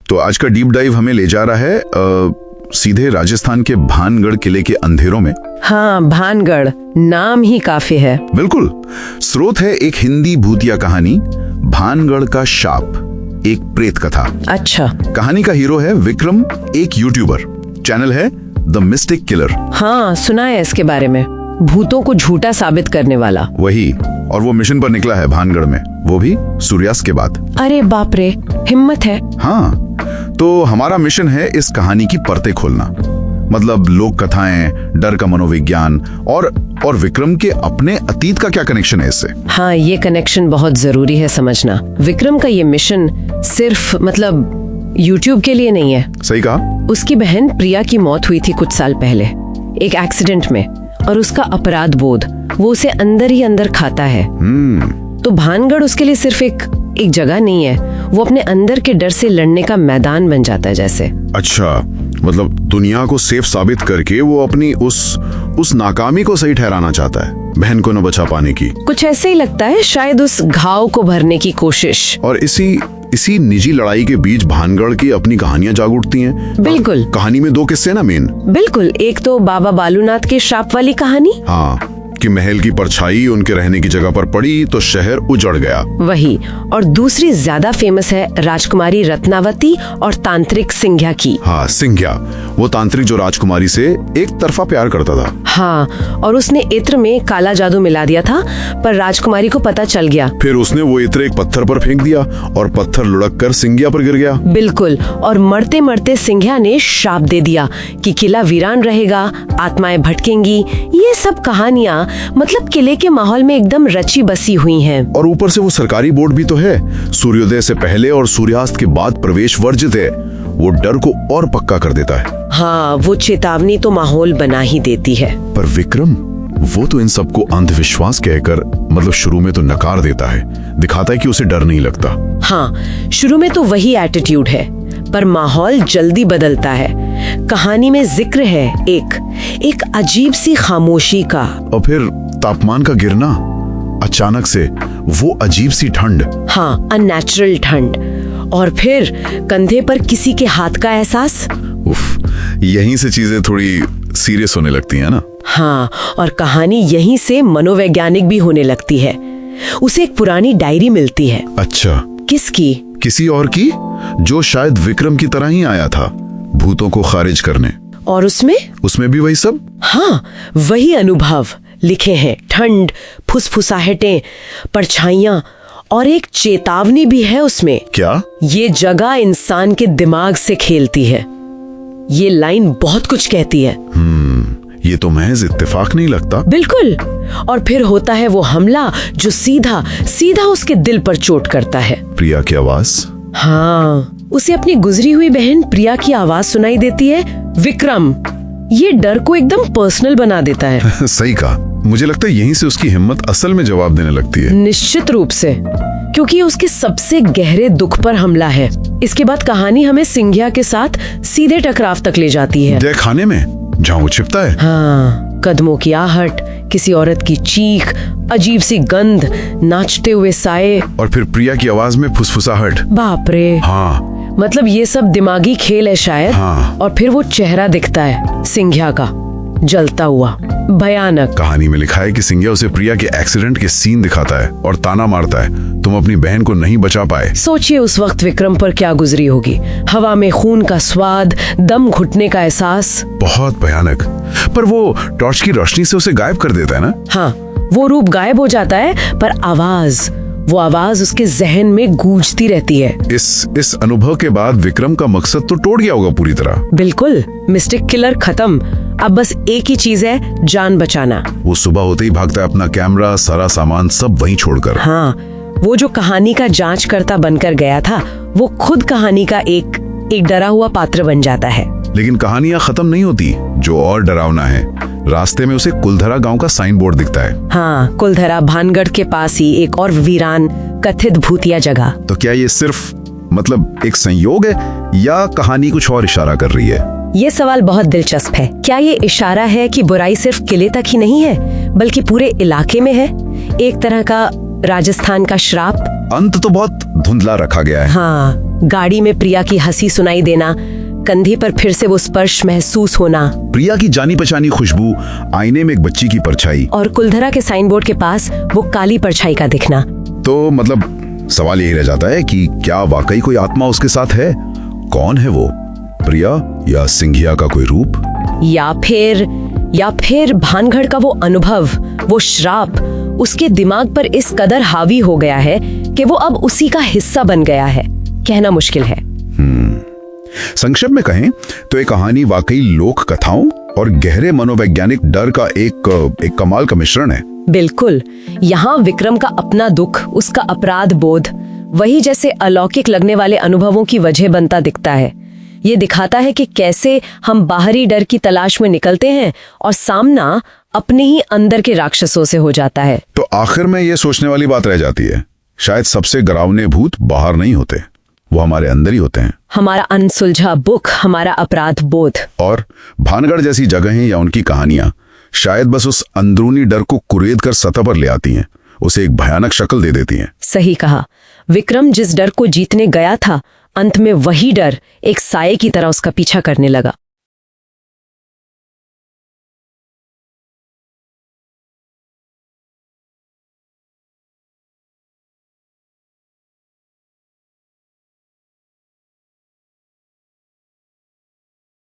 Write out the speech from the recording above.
तो आज का डीप डाइव हमें ले जा रहा है सीधे राजस्थान के भानगढ़ किले के अंधेरों में। हाँ, भानगढ़ नाम ही काफी है। बिल्कुल। स्रोत है एक हिंदी भूतिया कहानी, भानगढ़ का शाप, एक प्रेत कथा। अच्छा। कहानी का हीरो है विक्रम, एक यूट्यूबर। चैनल है द मिस्टिक किलर। हाँ, सुना है इसके बारे में। भूतों को झूठा साबित करने वाला। वही। और वो मिशन पर निकला है भानगढ़ में, वो भी सूर्यास्त के बाद। अरे बाप रे, हिम्मत है। हाँ, तो हमारा मिशन है इस कहानी की परतें खोलना। मतलब लोक कथाएं, डर का मनोविज्ञान और विक्रम के अपने अतीत का क्या कनेक्शन है इससे। हाँ, ये कनेक्शन बहुत जरूरी है समझना। विक्रम का ये मिशन सिर्फ YouTube के लिए नहीं है। सही कहा। उसकी बहन प्रिया की मौत हुई थी कुछ साल पहले एक एक्सीडेंट में, और उसका अपराध बोध वो उसे अंदर ही अंदर खाता है। तो भानगढ़ उसके लिए सिर्फ एक जगह नहीं है, वो अपने अंदर के डर से लड़ने का मैदान बन जाता है जैसे। अच्छा, मतलब दुनिया को सेफ साबित करके वो अपनी उस नाकामी को सही ठहराना चाहता है, बहन को न बचा पाने की। कुछ ऐसे ही लगता है, शायद उस घाव को भरने की कोशिश। और इसी निजी लड़ाई के बीच भानगढ़ की अपनी कहानियां जाग उठती हैं। बिल्कुल। कहानी में 2 किस्से ना मेन। बिल्कुल, एक तो बाबा बालूनाथ के श्राप वाली कहानी। हाँ, कि महल की परछाई उनके रहने की जगह पर पड़ी तो शहर उजड़ गया। वही। और दूसरी ज्यादा फेमस है राजकुमारी रत्नावती और तांत्रिक सिंघ्या की। हाँ, सिंघ्या, वो तांत्रिक जो राजकुमारी से एक तरफा प्यार करता था। हाँ, और उसने इत्र में काला जादू मिला दिया था, पर राजकुमारी को पता चल गया। फिर उसने वो इत्र एक पत्थर पर फेंक दिया और पत्थर लुढ़क कर सिंघ्या पर गिर गया। बिल्कुल। और मरते मरते सिंघ्या ने श्राप दे दिया कि किला वीरान रहेगा, आत्माएं भटकेंगी। ये सब कहानियाँ मतलब किले के माहौल में एकदम रची बसी हुई हैं। और ऊपर से वो सरकारी बोर्ड भी तो है, सूर्योदय से पहले और सूर्यास्त के बाद प्रवेश वर्जित है। वो डर को और पक्का कर देता है। हाँ, वो चेतावनी तो माहौल बना ही देती है। पर विक्रम, वो तो इन सबको अंधविश्वास कहकर मतलब शुरू में तो नकार देता है, दिखाता है कि उसे डर नहीं लगता। हाँ, शुरू में तो वही एटीट्यूड है, पर माहौल जल्दी बदलता है। कहानी में जिक्र है एक अजीब सी खामोशी का, और फिर तापमान का गिरना, अचानक से वो अजीब सी ठंड। हाँ, अननेचुरल ठंड। और फिर कंधे पर किसी के हाथ का एहसास। उफ, यहीं से चीजें थोड़ी सीरियस होने लगती हैं ना। हाँ, और कहानी यहीं से मनोवैज्ञानिक भी होने लगती है। उसे एक पुरानी डायरी मिलती है। अच्छा। किसकी? किसी और की, जो शायद विक्रम की तरह ही आया था भूतों को खारिज करने। और उसमें भी वही सब। हाँ, वही अनुभव लिखे हैं। ठंड, फुसफुसाहटें, परछाइयां, और एक चेतावनी भी है उसमें। क्या? ये जगह इंसान के दिमाग से खेलती है। ये लाइन बहुत कुछ कहती है। ये तो महज इत्तेफाक नहीं लगता। बिल्कुल। और फिर होता है वो हमला जो सीधा उसके दिल पर चोट करता है। प्रिया की आवाज। हाँ, उसे अपनी गुजरी हुई बहन प्रिया की आवाज सुनाई देती है। विक्रम ये डर को एकदम पर्सनल बना देता है। सही कहा। मुझे लगता है यहीं से उसकी हिम्मत असल में जवाब देने लगती है। निश्चित रूप से, क्योंकि उसके सबसे गहरे दुख पर हमला है। इसके बाद कहानी हमें सिंघ्या के साथ सीधे टकराव तक ले जाती है। खाने में जहाँ वो छिपता है। हाँ, कदमों की आहट, किसी औरत की चीख, अजीब सी गंध, नाचते हुए साए, और फिर प्रिया की आवाज में फुसफुसाहट। बाप रे। हाँ, मतलब ये सब दिमागी खेल है शायद। हाँ। और फिर वो चेहरा दिखता है सिंघ्या का, जलता हुआ, भयानक। कहानी में लिखा है कि सिंघ्या उसे प्रिया के एक्सीडेंट के सीन दिखाता है और ताना मारता है, तुम अपनी बहन को नहीं बचा पाए। सोचिए उस वक्त विक्रम पर क्या गुजरी होगी। हवा में खून का स्वाद, दम घुटने का एहसास। बहुत भयानक। पर वो टॉर्च की रोशनी से उसे गायब कर देता है ना। हाँ, वो रूप गायब हो जाता है, पर वो आवाज उसके जहन में गूंजती रहती है। इस अनुभव के बाद विक्रम का मकसद तो टूट गया होगा पूरी तरह। बिल्कुल, मिस्टिक किलर खत्म। अब बस एक ही चीज है, जान बचाना। वो सुबह होते ही भागता है, अपना कैमरा, सारा सामान सब वहीं छोड़कर। हाँ, वो जो कहानी का जांचकर्ता बनकर गया था, वो खुद कहानी का एक डरा हुआ पात्र बन जाता है। लेकिन कहानियां खत्म नहीं होती। जो और डरावना है, रास्ते में उसे कुलधरा गांव का साइन बोर्ड दिखता है। हाँ, कुलधरा भानगढ़ के पास ही एक और वीरान कथित भूतिया जगह। तो क्या ये सिर्फ मतलब एक संयोग है या कहानी कुछ और इशारा कर रही है? ये सवाल बहुत दिलचस्प है। क्या ये इशारा है कि बुराई सिर्फ किले तक ही नहीं है, बल्कि पूरे इलाके में है? एक तरह का राजस्थान का श्राप। अंत तो बहुत धुंधला रखा गया है। हाँ, गाड़ी में प्रिया की हंसी सुनाई देना, कंधे पर फिर से वो स्पर्श महसूस होना, प्रिया की जानी पहचानी खुशबू, आईने में एक बच्ची की परछाई, और कुलधरा के साइन बोर्ड के पास वो काली परछाई का दिखना। तो मतलब सवाल यही रह जाता है कि क्या वाकई कोई आत्मा उसके साथ है? कौन है वो, प्रिया या सिंघिया का कोई रूप? या फिर भानगढ़ का वो अनुभव, वो श्राप उसके दिमाग पर इस कदर हावी हो गया है कि वो अब उसी का हिस्सा बन गया है। कहना मुश्किल है। संक्षेप में कहें तो ये कहानी वाकई लोक कथाओं और गहरे मनोवैज्ञानिक डर का एक कमाल का मिश्रण है। बिल्कुल। यहाँ विक्रम का अपना दुख, उसका अपराध बोध, वही जैसे अलौकिक लगने वाले अनुभवों की वजह बनता दिखता है। ये दिखाता है कि कैसे हम बाहरी डर की तलाश में निकलते हैं और सामना अपने ही अंदर के राक्षसों से हो जाता है। तो आखिर में ये सोचने वाली बात रह जाती है, शायद सबसे डरावने भूत बाहर नहीं होते, वो हमारे अंदर ही होते हैं। हमारा अनसुलझा बुख, हमारा अपराध बोध। और भानगढ़ जैसी जगहें या उनकी कहानियां शायद बस उस अंदरूनी डर को कुरेद कर सतह पर ले आती हैं, उसे एक भयानक शक्ल दे देती हैं। सही कहा। विक्रम जिस डर को जीतने गया था, अंत में वही डर एक साये की तरह उसका पीछा करने लगा।